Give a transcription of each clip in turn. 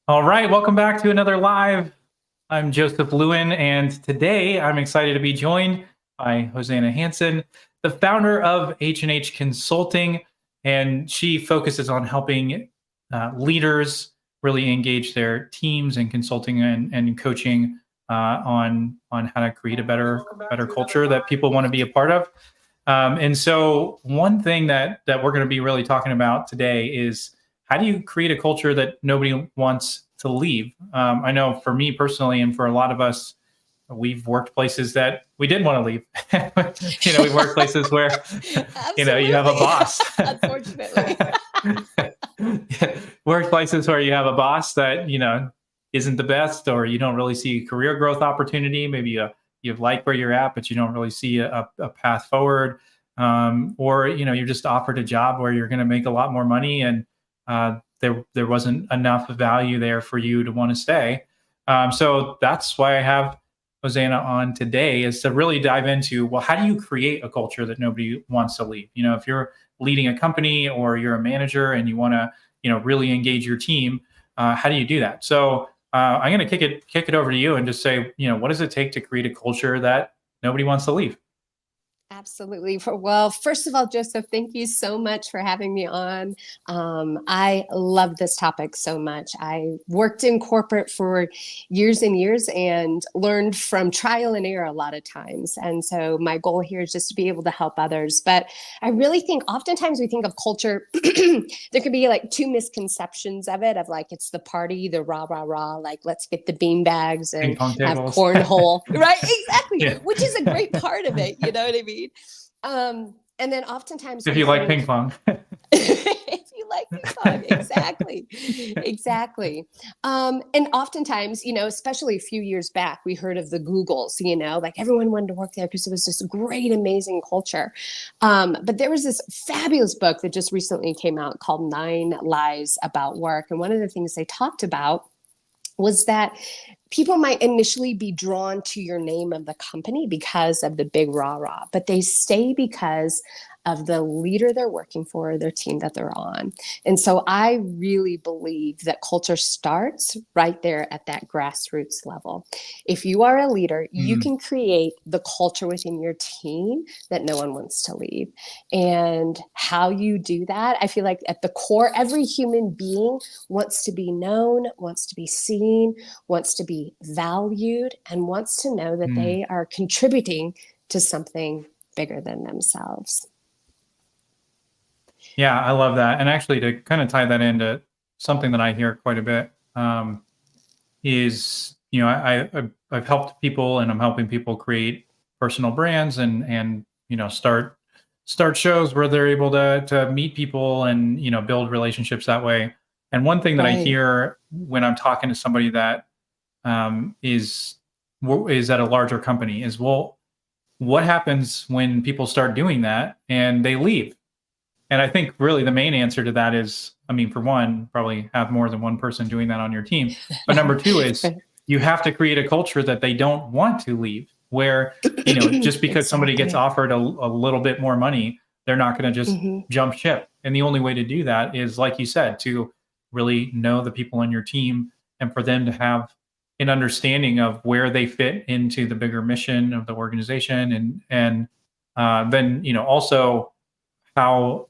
All right, welcome back to another live. I'm Joseph Lewin, and today I'm excited to be joined by Hosanna Hansen, the founder of H&H Consulting, and she focuses on helping leaders really engage their teams in consulting and coaching on how to create a better culture that people want to be a part of. And so, one thing that we're going to be really talking about today is how do you create a culture that nobody wants to leave? I know for me personally, and for a lot of us, we've worked places that we didn't want to leave. We've worked places where, you have a boss. Unfortunately. Workplaces where you have a boss that, isn't the best, or you don't really see career growth opportunity. Maybe you like where you're at, but you don't really see a path forward. Or, you're just offered a job where you're going to make a lot more money, and there wasn't enough value there for you to want to stay. So that's why I have Hosanna on today, is to really dive into, well, how do you create a culture that nobody wants to leave? If you're leading a company or you're a manager and you want to, really engage your team, how do you do that? So I'm going to kick it over to you and just say, what does it take to create a culture that nobody wants to leave? Absolutely. Well, first of all, Joseph, thank you so much for having me on. I love this topic so much. I worked in corporate for years and years and learned from trial and error a lot of times. And so my goal here is just to be able to help others. But I really think oftentimes we think of culture, there could be like two misconceptions of it, of like it's the party, the rah, rah, rah, like let's get the bean bags and have cornhole, right? Exactly. Yeah. Which is a great part of it. You know what I mean? And then oftentimes if you like ping pong. If you like ping pong, exactly. And oftentimes, especially a few years back, we heard of the Googles, like everyone wanted to work there because it was this great, amazing culture. But there was this fabulous book that just recently came out called 9 Lies About Work. And one of the things they talked about was that people might initially be drawn to your name of the company because of the big rah-rah, but they stay because of the leader they're working for, their team that they're on. And so I really believe that culture starts right there at that grassroots level. If you are a leader, you can create the culture within your team that no one wants to leave. And how you do that, I feel like at the core, every human being wants to be known, wants to be seen, wants to be valued, and wants to know that they are contributing to something bigger than themselves. Yeah, I love that. And actually, to kind of tie that into something that I hear quite a bit, is, I've helped people, and I'm helping people create personal brands and start shows where they're able to meet people and, build relationships that way. And one thing that I hear when I'm talking to somebody that is at a larger company is, well, what happens when people start doing that and they leave? And I think really the main answer to that is, for one, probably have more than one person doing that on your team. But number two is you have to create a culture that they don't want to leave, where, just because somebody gets offered a little bit more money, they're not going to just jump ship. And the only way to do that is, like you said, to really know the people on your team and for them to have an understanding of where they fit into the bigger mission of the organization. And then, also how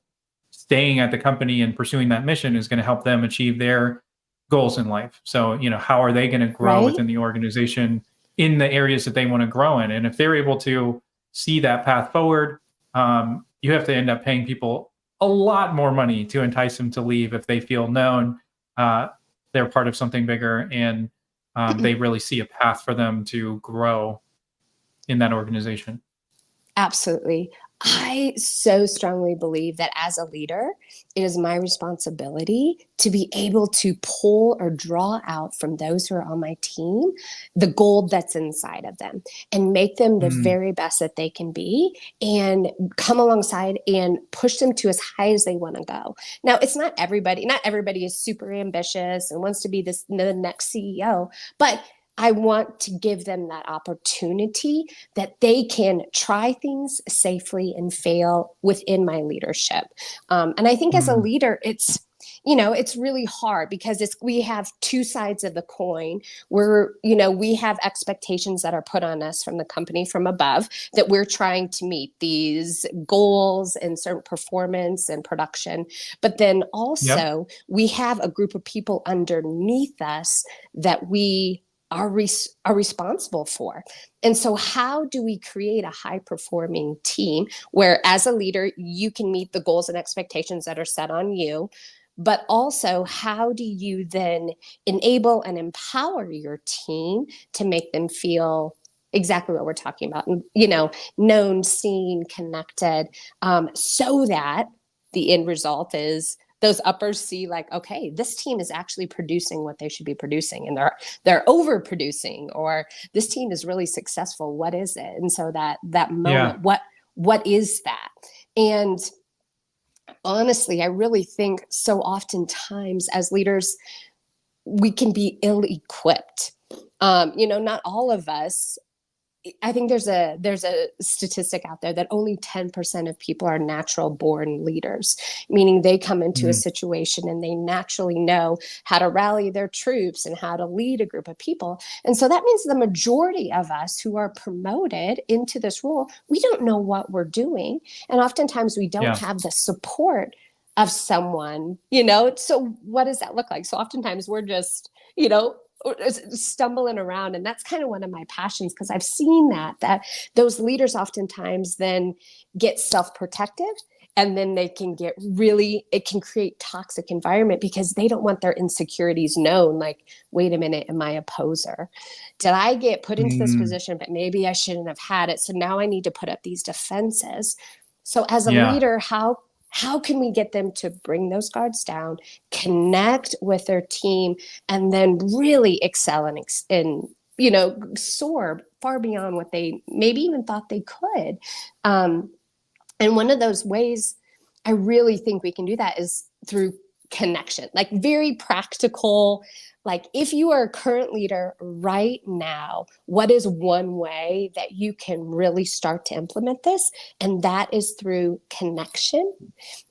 staying at the company and pursuing that mission is going to help them achieve their goals in life. So, how are they going to grow within the organization in the areas that they want to grow in? And if they're able to see that path forward, you have to end up paying people a lot more money to entice them to leave if they feel known, they're part of something bigger, and they really see a path for them to grow in that organization. Absolutely. I so strongly believe that as a leader, it is my responsibility to be able to pull or draw out from those who are on my team the gold that's inside of them and make them the very best that they can be, and come alongside and push them to as high as they want to go. Now, it's not everybody is super ambitious and wants to be the next CEO, but I want to give them that opportunity that they can try things safely and fail within my leadership. And I think as a leader, it's really hard because we have two sides of the coin. We have expectations that are put on us from the company from above that we're trying to meet these goals and certain performance and production. But then Yep. also we have a group of people underneath us that we are responsible for. And so how do we create a high performing team where as a leader, you can meet the goals and expectations that are set on you, but also how do you then enable and empower your team to make them feel exactly what we're talking about, known, seen, connected, so that the end result is those uppers see like, okay, this team is actually producing what they should be producing, and they're overproducing, or this team is really successful. What is it? And so that Yeah. moment, what is that? And honestly, I really think so oftentimes as leaders, we can be ill-equipped. Not all of us. I think there's a statistic out there that only 10% of people are natural born leaders, meaning they come into a Mm. situation and they naturally know how to rally their troops and how to lead a group of people. And so that means the majority of us who are promoted into this role, we don't know what we're doing. And oftentimes we don't Yeah. have the support of someone, so what does that look like? So oftentimes we're just, stumbling around, and that's kind of one of my passions, because I've seen that those leaders oftentimes then get self-protective, and then it can create toxic environment because they don't want their insecurities known. Like, wait a minute, am I a poser? Did I get put into this Mm. position, but maybe I shouldn't have had it, so now I need to put up these defenses. So as a Yeah. leader, how can we get them to bring those guards down, connect with their team, and then really excel and soar far beyond what they maybe even thought they could? And one of those ways I really think we can do that is through connection, like very practical. Like, if you are a current leader right now, what is one way that you can really start to implement this? And that is through connection.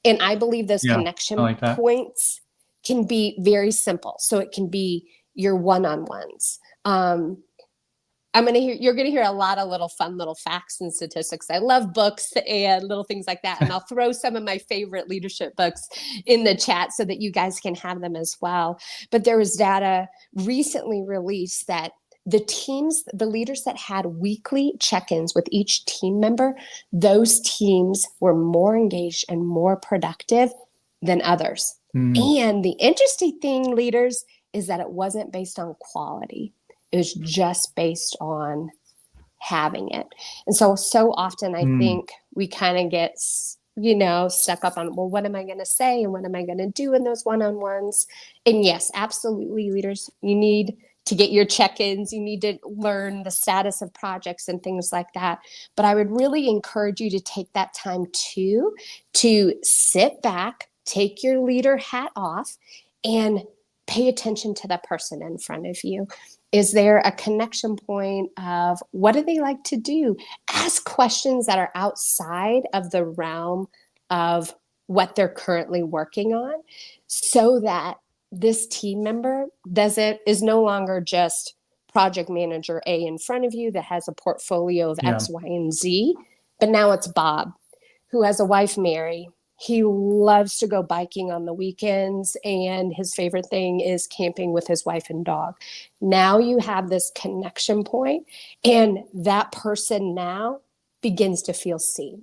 And I believe those Yeah. I connection like that. points can be very simple. So it can be your one-on-ones. You're gonna hear a lot of little facts and statistics. I love books and little things like that. And I'll throw some of my favorite leadership books in the chat so that you guys can have them as well. But there was data recently released that the leaders that had weekly check-ins with each team member, those teams were more engaged and more productive than others. Mm. And the interesting thing, leaders, is that it wasn't based on quality. It was just based on having it. And so often I Mm. think we kind of get, stuck up on, well, what am I going to say? And what am I going to do in those one-on-ones? And yes, absolutely, leaders, you need to get your check-ins. You need to learn the status of projects and things like that. But I would really encourage you to take that time too, to sit back, take your leader hat off, and pay attention to the person in front of you. Is there a connection point of what do they like to do? Ask questions that are outside of the realm of what they're currently working on, so that this team member is no longer just project manager A in front of you that has a portfolio of Yeah. X, Y, and Z, but now it's Bob, who has a wife, Mary. He loves to go biking on the weekends, and his favorite thing is camping with his wife and dog. Now you have this connection point, and that person now begins to feel seen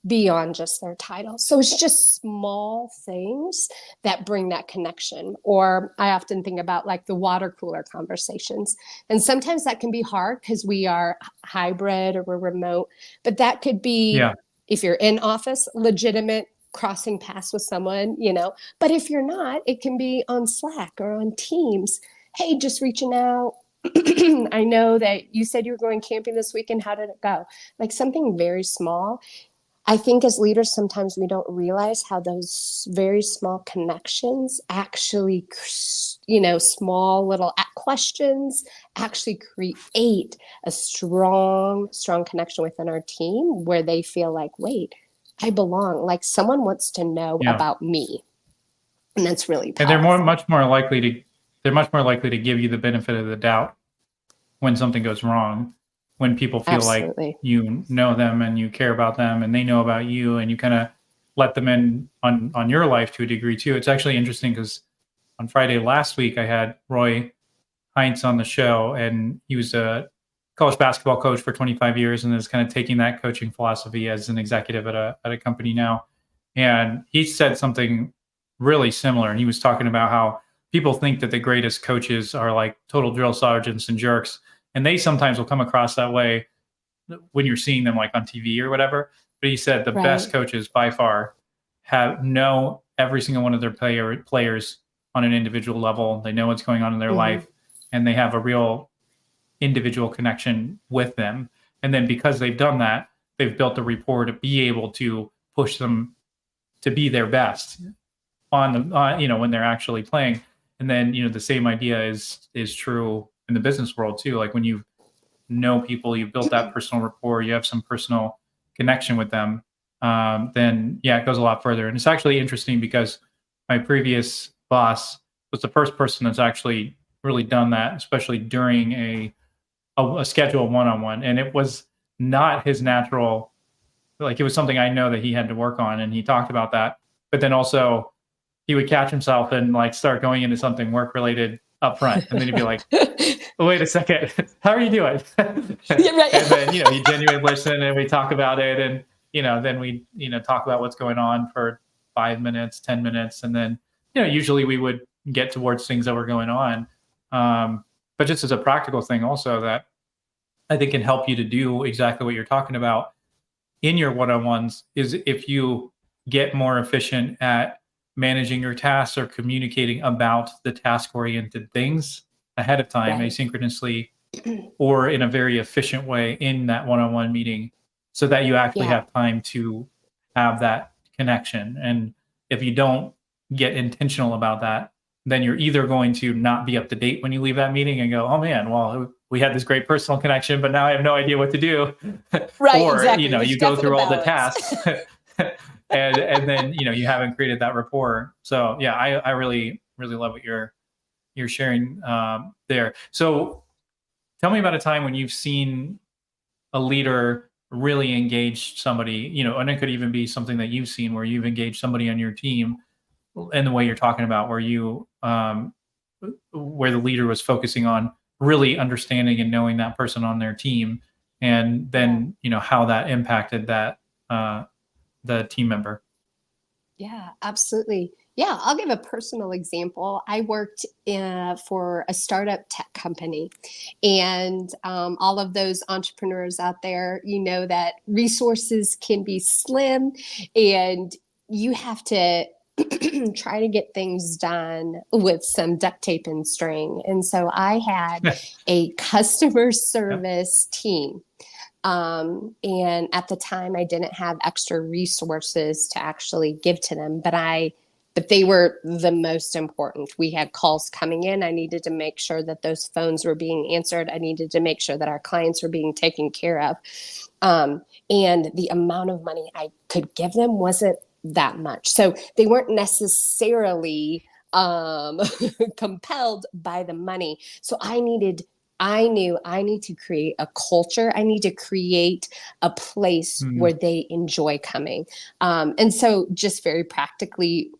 beyond just their title. So it's just small things that bring that connection. Or I often think about like the water cooler conversations. And sometimes that can be hard because we are hybrid or we're remote, but that could be, Yeah. if you're in office, legitimate crossing paths with someone, but if you're not, it can be on Slack or on Teams. Hey, just reaching out. I know that you said you were going camping this weekend. How did it go? Like something very small. I think as leaders, sometimes we don't realize how those very small connections actually, small little questions actually create a strong, strong connection within our team where they feel like, wait, I belong. Like someone wants to know Yeah. about me. And that's really And they're powerful. much more likely to give you the benefit of the doubt when something goes wrong, when people feel like Absolutely. you know them and you care about them and they know about you and you kind of let them in on your life to a degree too. It's actually interesting because on Friday last week I had Roy Heinz on the show, and he was a college basketball coach for 25 years and is kind of taking that coaching philosophy as an executive at a company now. And he said something really similar. And he was talking about how people think that the greatest coaches are like total drill sergeants and jerks. And they sometimes will come across that way when you're seeing them like on TV or whatever. But he said the best Right. coaches by far have know every single one of their players on an individual level. They know what's going on in their Hmm. life, and they have a real individual connection with them. And then because they've done that, they've built a rapport to be able to push them to be their best on the when they're actually playing. And then the same idea is true in the business world too. Like when you know people, you've built that personal rapport, you have some personal connection with them, then yeah, it goes a lot further. And it's actually interesting because my previous boss was the first person that's actually really done that, especially during a scheduled one-on-one. And it was not his natural, like it was something I know that he had to work on, and he talked about that. But then also he would catch himself and like start going into something work related up front. And then he'd be like, wait a second, how are you doing? Yeah, right. And then, he genuinely listen and we talk about it. And, then we, talk about what's going on for 5 minutes, 10 minutes. And then, usually we would get towards things that were going on. But just as a practical thing also that I think can help you to do exactly what you're talking about in your one-on-ones is if you get more efficient at managing your tasks or communicating about the task-oriented things ahead of time, Right. asynchronously, or in a very efficient way in that one-on-one meeting so that you actually Yeah. have time to have that connection. And if you don't get intentional about that, then you're either going to not be up to date when you leave that meeting and go, oh man, well, we had this great personal connection, but now I have no idea what to do. Right. Or, Exactly. There's you go definitely a through all the balance. tasks and then, you haven't created that rapport. So yeah, I really, really love what you're sharing there. So tell me about a time when you've seen a leader really engage somebody, and it could even be something that you've seen where you've engaged somebody on your team in the way you're talking about, where the leader was focusing on really understanding and knowing that person on their team, and Yeah. then how that impacted that the team member. Yeah, absolutely. Yeah, I'll give a personal example. I worked for a startup tech company, and all of those entrepreneurs out there, you know that resources can be slim, and you have to try to get things done with some duct tape and string. And so I had a customer Yep. service team, and at the time, I didn't have extra resources to actually give to them, but they were the most important. We had calls coming in. I needed to make sure that those phones were being answered. I needed to make sure that our clients were being taken care of. And the amount of money I could give them wasn't that much. So they weren't necessarily compelled by the money. So I knew I need to create a culture. I need to create a place Mm, where they enjoy coming. And so, just very practically,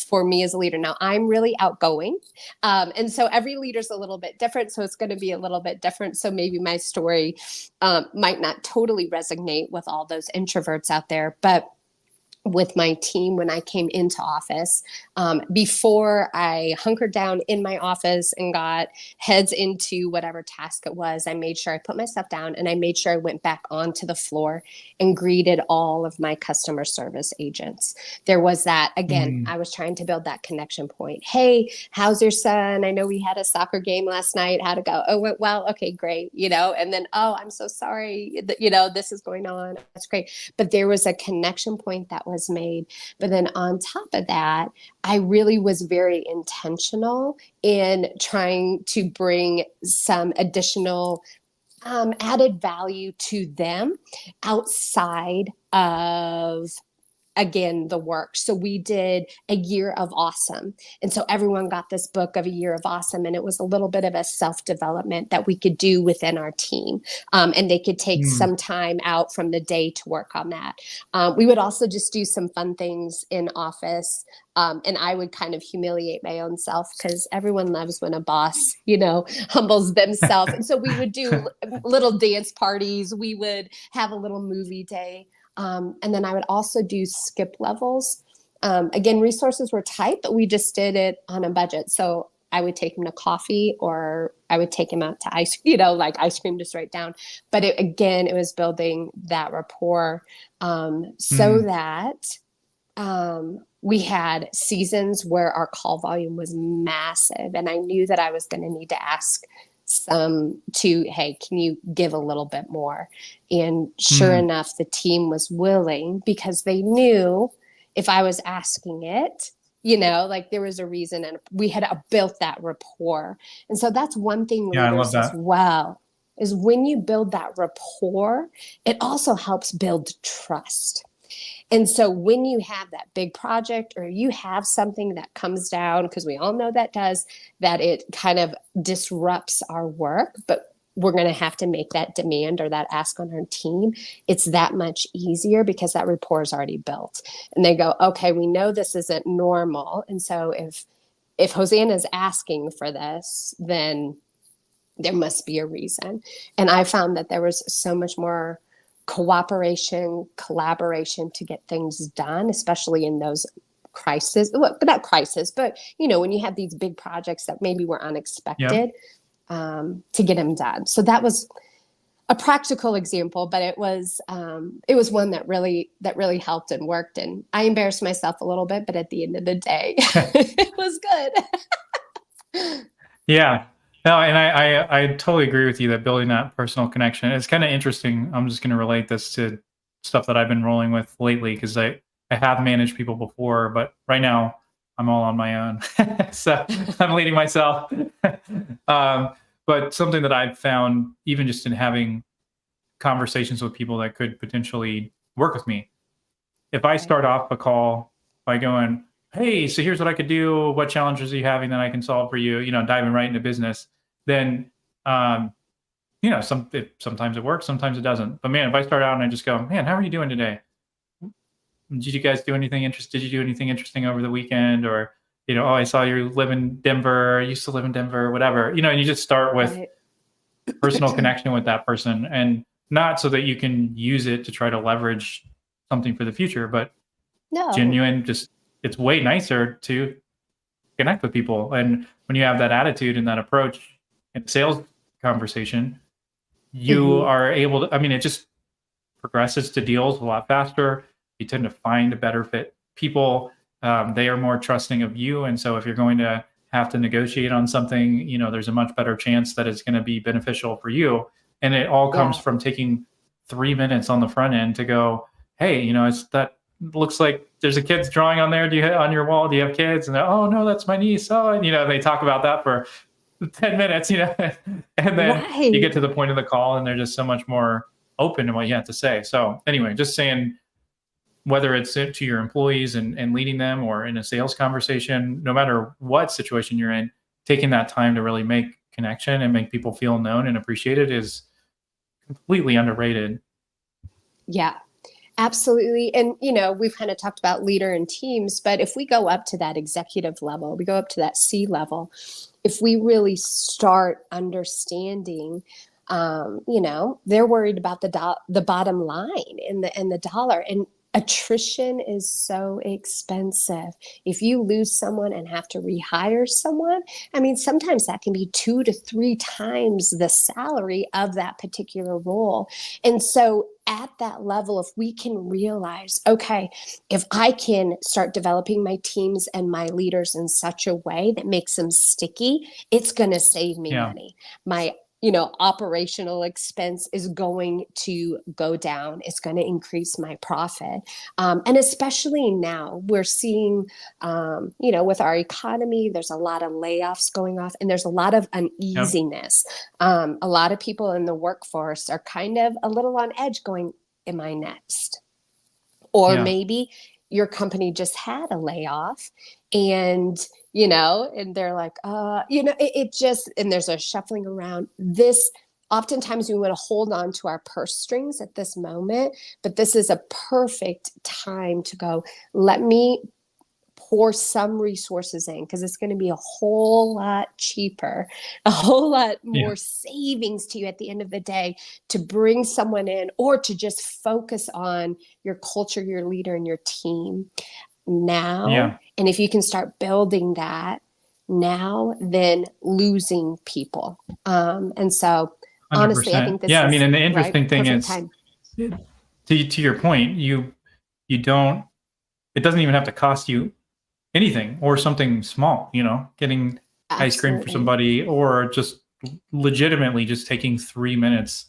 for me as a leader, now I'm really outgoing. And so, every leader's a little bit different. So, it's going to be a little bit different. So, maybe my story might not totally resonate with all those introverts out there. But with my team when I came into office. Before I hunkered down in my office and got heads into whatever task it was, I made sure I put my stuff down and I made sure I went back onto the floor and greeted all of my customer service agents. There was that, again, mm, I was trying to build that connection point. Hey, how's your son? I know we had a soccer game last night. How'd it go? Oh, went well. Okay, great. And then, oh, I'm so sorry that, this is going on. That's great. But there was a connection point that was made. But then on top of that, I really was very intentional in trying to bring some additional added value to them outside of again the work. So we did a year of awesome. And so everyone got this book of a year of awesome. And it was a little bit of a self-development that we could do within our team. And they could take some time out from the day to work on that. We would also just do some fun things in office. And I would kind of humiliate my own self because everyone loves when a boss, humbles themselves. And so we would do little dance parties. We would have a little movie day. And then I would also do skip levels. Again, resources were tight, but we just did it on a budget. So I would take him to coffee, or I would take him out to ice, like ice cream just right down. But it was building that rapport so that we had seasons where our call volume was massive. And I knew that I was going to need to ask hey, can you give a little bit more? And sure enough, the team was willing because they knew if I was asking it, like there was a reason, and we had built that rapport. And so that's one thing leaders as well, is when you build that rapport, it also helps build trust. And so when you have that big project, or you have something that comes down, because we all know that it kind of disrupts our work, but we're going to have to make that demand or that ask on our team, it's that much easier because that rapport is already built. And they go, okay, we know this isn't normal. And so if Hosanna is asking for this, then there must be a reason. And I found that there was so much more cooperation, collaboration to get things done, especially in those crises, well, not crisis, but when you have these big projects that maybe were unexpected, to get them done. So that was a practical example, but it was one that really helped and worked. And I embarrassed myself a little bit, but at the end of the day, it was good. Yeah. No, and I totally agree with you that building that personal connection, it's kind of interesting. I'm just going to relate this to stuff that I've been rolling with lately, because I have managed people before, but right now I'm all on my own. So I'm leading myself. But something that I've found, even just in having conversations with people that could potentially work with me, if I start off a call by going, hey, so here's what I could do. What challenges are you having that I can solve for you? Diving right into business. Then, sometimes it works, sometimes it doesn't. But man, if I start out and I just go, man, how are you doing today? Did you guys do anything interesting? Did you do anything interesting over the weekend? Or, oh, I saw you live in Denver, used to live in Denver, whatever, and you just start with personal connection with that person, and not so that you can use it to try to leverage something for the future, but genuine, just, it's way nicer to connect with people. And when you have that attitude and that approach in sales conversation, you are able to, it just progresses to deals a lot faster. You tend to find a better fit people. They are more trusting of you. And so if you're going to have to negotiate on something, there's a much better chance that it's going to be beneficial for you. And it all comes from taking 3 minutes on the front end to go, hey, looks like there's a kid's drawing on there. On your wall, do you have kids? And oh no, that's my niece. Oh, and they talk about that for 10 minutes, and then you get to the point of the call and they're just so much more open to what you have to say. So anyway, just saying, whether it's to your employees and leading them, or in a sales conversation, no matter what situation you're in, taking that time to really make connection and make people feel known and appreciated is completely underrated. Yeah, absolutely. And, we've kind of talked about leader and teams, but if we go up to that executive level, we go up to that C level, if we really start understanding, they're worried about the bottom line and the dollar, and attrition is so expensive. If you lose someone and have to rehire someone, sometimes that can be 2 to 3 times the salary of that particular role. And so at that level, if we can realize, okay, if I can start developing my teams and my leaders in such a way that makes them sticky, it's going to save me money. My operational expense is going to go down. It's going to increase my profit. And especially now we're seeing, with our economy, there's a lot of layoffs going off, and there's a lot of uneasiness. A lot of people in the workforce are kind of a little on edge going, am I next? Or maybe your company just had a layoff, and and they're like, it just, and there's a shuffling around. This, oftentimes we want to hold on to our purse strings at this moment, but this is a perfect time to go, let me pour some resources in, because it's going to be a whole lot cheaper, a whole lot more savings to you at the end of the day, to bring someone in, or to just focus on your culture, your leader, and your team now. Yeah. And if you can start building that now, then losing people. And so honestly, I think 100%. this Yeah. I is mean, and the interesting thing perfect is, time. to your point, you don't, it doesn't even have to cost you anything, or something small, getting ice cream for Absolutely. somebody, or just legitimately just taking 3 minutes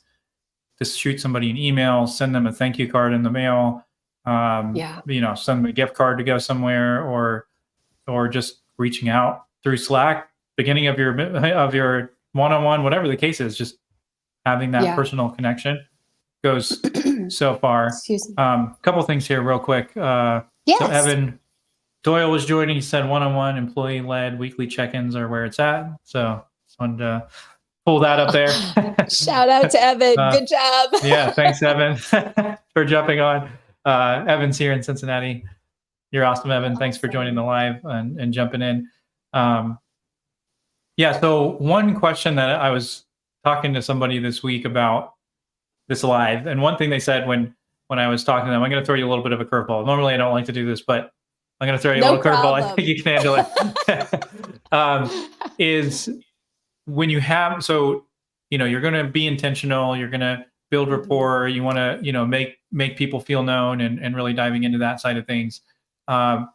to shoot somebody an email, send them a thank you card in the mail, Yeah. send them a gift card to go somewhere, or just reaching out through Slack, beginning of your one-on-one, whatever the case is, just having that Yeah. personal connection goes so far. Excuse me. Couple things here real quick. So Yes. Evan Doyle was joining. He said one-on-one employee-led weekly check-ins are where it's at. So just wanted to pull that up there. Shout out to Evan. Good job. Yeah, thanks, Evan, for jumping on. Evan's here in Cincinnati. You're awesome, Evan. Thanks for joining the live and jumping in. Yeah, so one question that I was talking to somebody this week about this live, and one thing they said when I was talking to them, I'm going to throw you a little bit of a curveball. Normally, I don't like to do this, but I'm going to throw you a little curveball. I think you can handle it. Is when you have, so, you're going to be intentional, you're going to build rapport, you want to, make people feel known, and really diving into that side of things. I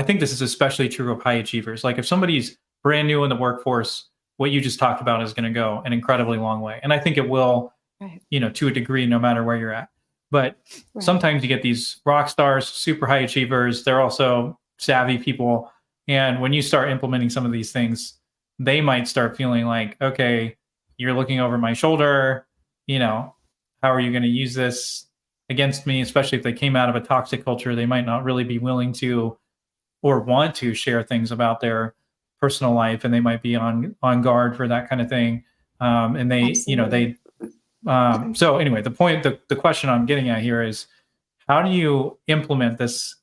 think this is especially true of high achievers. Like if somebody's brand new in the workforce, what you just talked about is going to go an incredibly long way. And I think it will, to a degree, no matter where you're at. But sometimes you get these rock stars, super high achievers. They're also savvy people. And when you start implementing some of these things, they might start feeling like, okay, you're looking over my shoulder. How are you going to use this against me? Especially if they came out of a toxic culture, they might not really be willing to or want to share things about their personal life, and they might be on guard for that kind of thing. And they, Absolutely. so anyway, the question I'm getting at here is, how do you implement this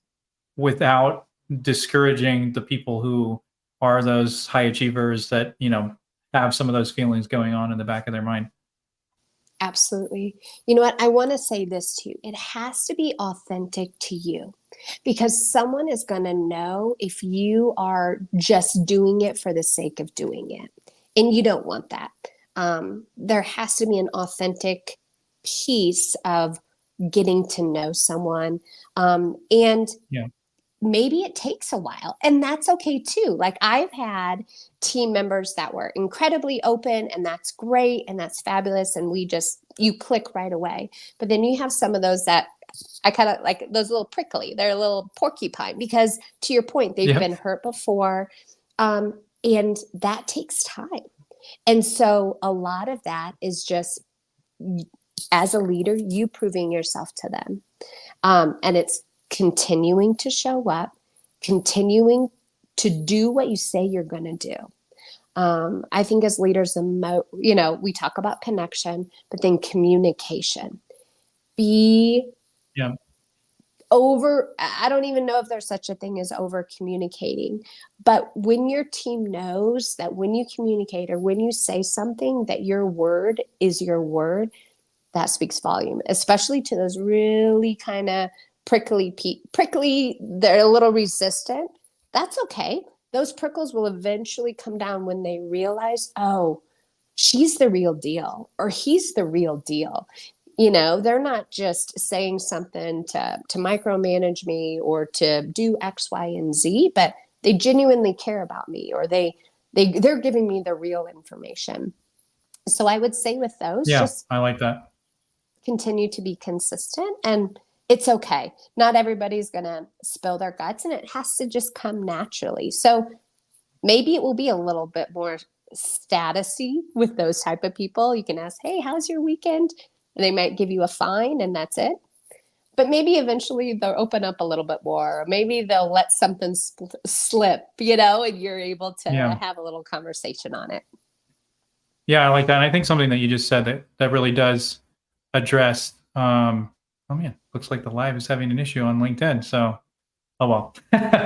without discouraging the people who are those high achievers that, have some of those feelings going on in the back of their mind? Absolutely. You know what? I want to say this to you. It has to be authentic to you, because someone is going to know if you are just doing it for the sake of doing it. And you don't want that. There has to be an authentic piece of getting to know someone. And maybe it takes a while, and that's okay too. Like I've had team members that were incredibly open, and that's great, and that's fabulous, and you click right away. But then you have some of those that I kind of like, those little prickly, they're a little porcupine, because to your point, they've been hurt before, and that takes time. And so a lot of that is just, as a leader, you proving yourself to them, and it's continuing to show up, continuing to do what you say you're going to do. I think as leaders, we talk about connection, but then communication. I don't even know if there's such a thing as over communicating, but when your team knows that when you communicate or when you say something, that your word is your word, that speaks volume, especially to those really kind of prickly, they're a little resistant. That's okay. Those prickles will eventually come down when they realize, oh, she's the real deal, or he's the real deal. They're not just saying something to micromanage me or to do X, Y, and Z, but they genuinely care about me, or they're giving me the real information. So I would say with those, just I like that. Continue to be consistent, and it's okay. Not everybody's going to spill their guts, and it has to just come naturally. So maybe it will be a little bit more statusy with those type of people. You can ask, hey, how's your weekend? And they might give you a fine, and that's it. but maybe eventually they'll open up a little bit more. Or maybe they'll let something slip, and you're able to Yeah. have a little conversation on it. Yeah, I like that. And I think something that you just said that really does address, oh man, looks like the live is having an issue on LinkedIn. So, oh well,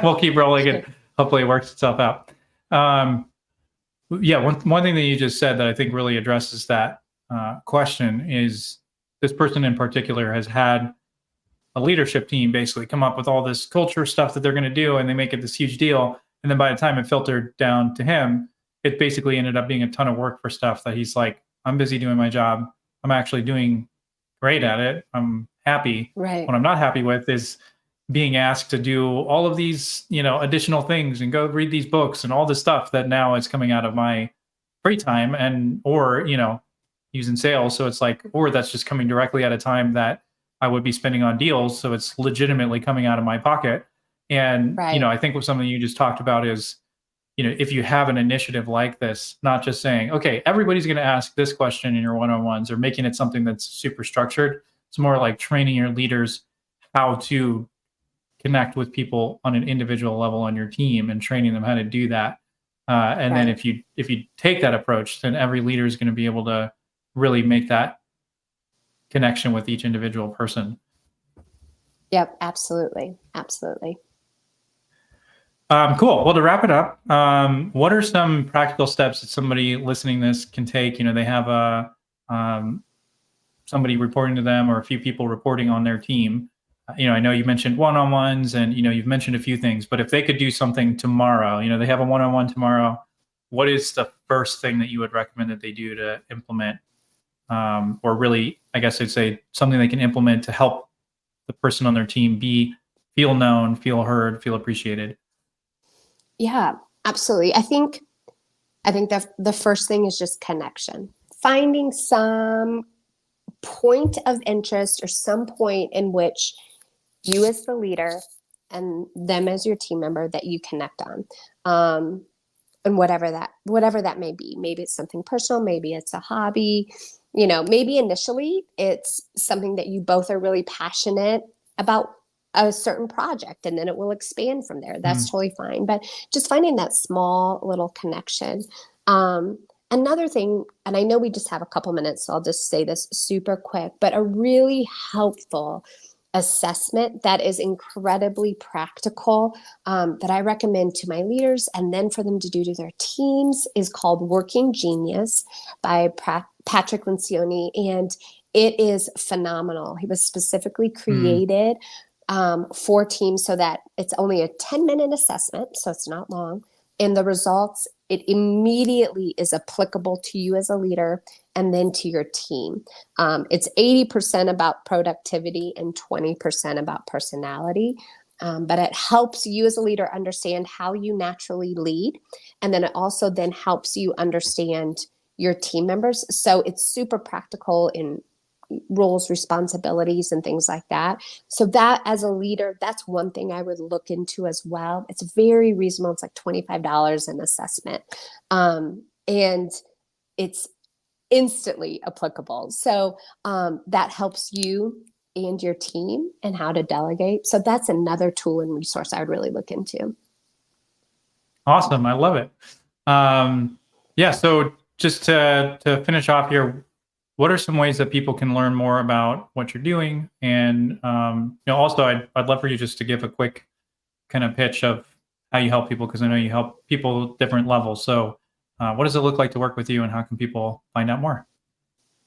we'll keep rolling and hopefully it works itself out. Yeah, one thing that you just said that I think really addresses that question is this person in particular has had a leadership team basically come up with all this culture stuff that they're going to do, and they make it this huge deal. And then by the time it filtered down to him, it basically ended up being a ton of work for stuff that he's like, I'm busy doing my job. I'm actually doing great at it. I'm happy. Right. What I'm not happy with is being asked to do all of these, additional things and go read these books and all this stuff that now is coming out of my free time or using sales. So it's like, or that's just coming directly at a time that I would be spending on deals. So it's legitimately coming out of my pocket. And, Right. I think what something you just talked about is, if you have an initiative like this, not just saying, okay, everybody's going to ask this question in your one-on-ones or making it something that's super structured. It's more like training your leaders how to connect with people on an individual level on your team and training them how to do that. And then if you take that approach, then every leader is going to be able to really make that connection with each individual person. Yep, absolutely. Absolutely. Cool. Well, to wrap it up, what are some practical steps that somebody listening to this can take? They have somebody reporting to them or a few people reporting on their team. I know you mentioned one-on-ones and, you've mentioned a few things, but if they could do something tomorrow, they have a one-on-one tomorrow, what is the first thing that you would recommend that they do to implement, or really, I guess I'd say something they can implement to help the person on their team feel known, feel heard, feel appreciated? Yeah, absolutely. I think that the first thing is just connection. Finding some point of interest or some point in which you as the leader and them as your team member that you connect on. And whatever that may be. Maybe it's something personal, maybe it's a hobby, maybe initially it's something that you both are really passionate about, a certain project, and then it will expand from there. That's totally fine. But just finding that small little connection. Another thing, and I know we just have a couple minutes, so I'll just say this super quick, but a really helpful assessment that is incredibly practical, that I recommend to my leaders and then for them to do to their teams, is called Working Genius by Patrick Lencioni. And it is phenomenal. He was specifically created for teams so that it's only a 10-minute assessment, so it's not long. And the results, it immediately is applicable to you as a leader and then to your team. It's 80% about productivity and 20% about personality. But it helps you as a leader understand how you naturally lead. And then it also then helps you understand your team members. So it's super practical in roles, responsibilities, and things like that. So that as a leader, that's one thing I would look into as well. It's very reasonable. It's like $25 an assessment. And it's instantly applicable. So that helps you and your team and how to delegate. So that's another tool and resource I would really look into. Awesome. I love it. Yeah. So just to finish off here, what are some ways that people can learn more about what you're doing? And also, I'd love for you just to give a quick kind of pitch of how you help people, because I know you help people at different levels. So what does it look like to work with you, and how can people find out more?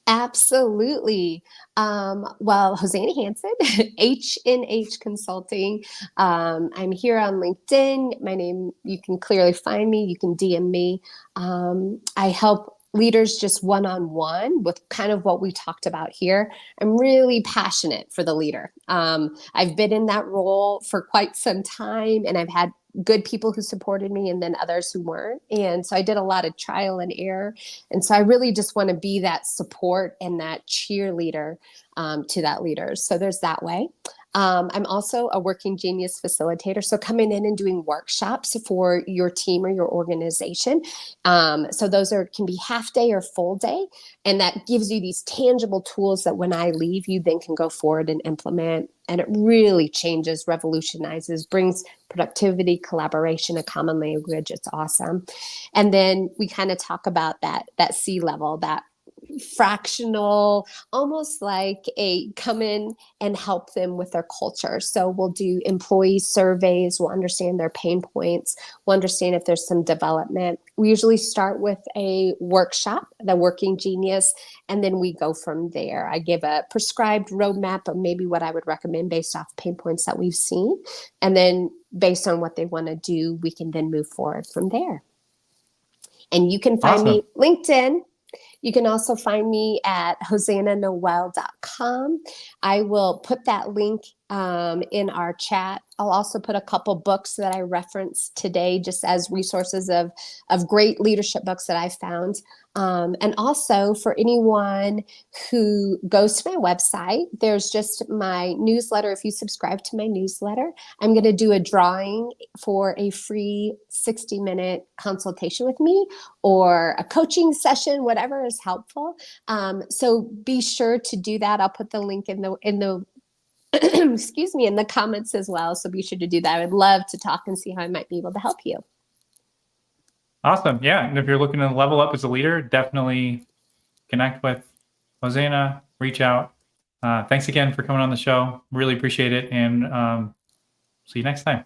Absolutely. Well, Hosanna Hansen, H&H Consulting. I'm here on LinkedIn. My name, you can clearly find me. You can DM me. I help leaders just one-on-one with kind of what we talked about here. I'm really passionate for the leader. I've been in that role for quite some time, and I've had good people who supported me and then others who weren't. And so I did a lot of trial and error. And so I really just want to be that support and that cheerleader to that leader. So there's that way. I'm also a Working Genius facilitator. So coming in and doing workshops for your team or your organization. So those can be half day or full day. And that gives you these tangible tools that when I leave, you then can go forward and implement. And it really changes, revolutionizes, brings productivity, collaboration, a common language. It's awesome. And then we kind of talk about that C level, that fractional, almost like a come in and help them with their culture. So we'll do employee surveys, we'll understand their pain points, we'll understand if there's some development. We usually start with a workshop, the Working Genius, and then we go from there. I give a prescribed roadmap of maybe what I would recommend based off pain points that we've seen. And then based on what they want to do, we can then move forward from there. And you can find me LinkedIn. You can also find me at hosannanoel.com. I will put that link in our chat. I'll also put a couple books that I referenced today just as resources of great leadership books that I found. And also for anyone who goes to my website, there's just my newsletter. If you subscribe to my newsletter, I'm going to do a drawing for a free 60-minute consultation with me or a coaching session, whatever is helpful. So be sure to do that. I'll put the link in the excuse me, in the comments as well. So be sure to do that. I would love to talk and see how I might be able to help you. Awesome. Yeah. And if you're looking to level up as a leader, definitely connect with Hosanna, reach out. Thanks again for coming on the show. Really appreciate it. And see you next time.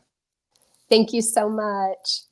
Thank you so much.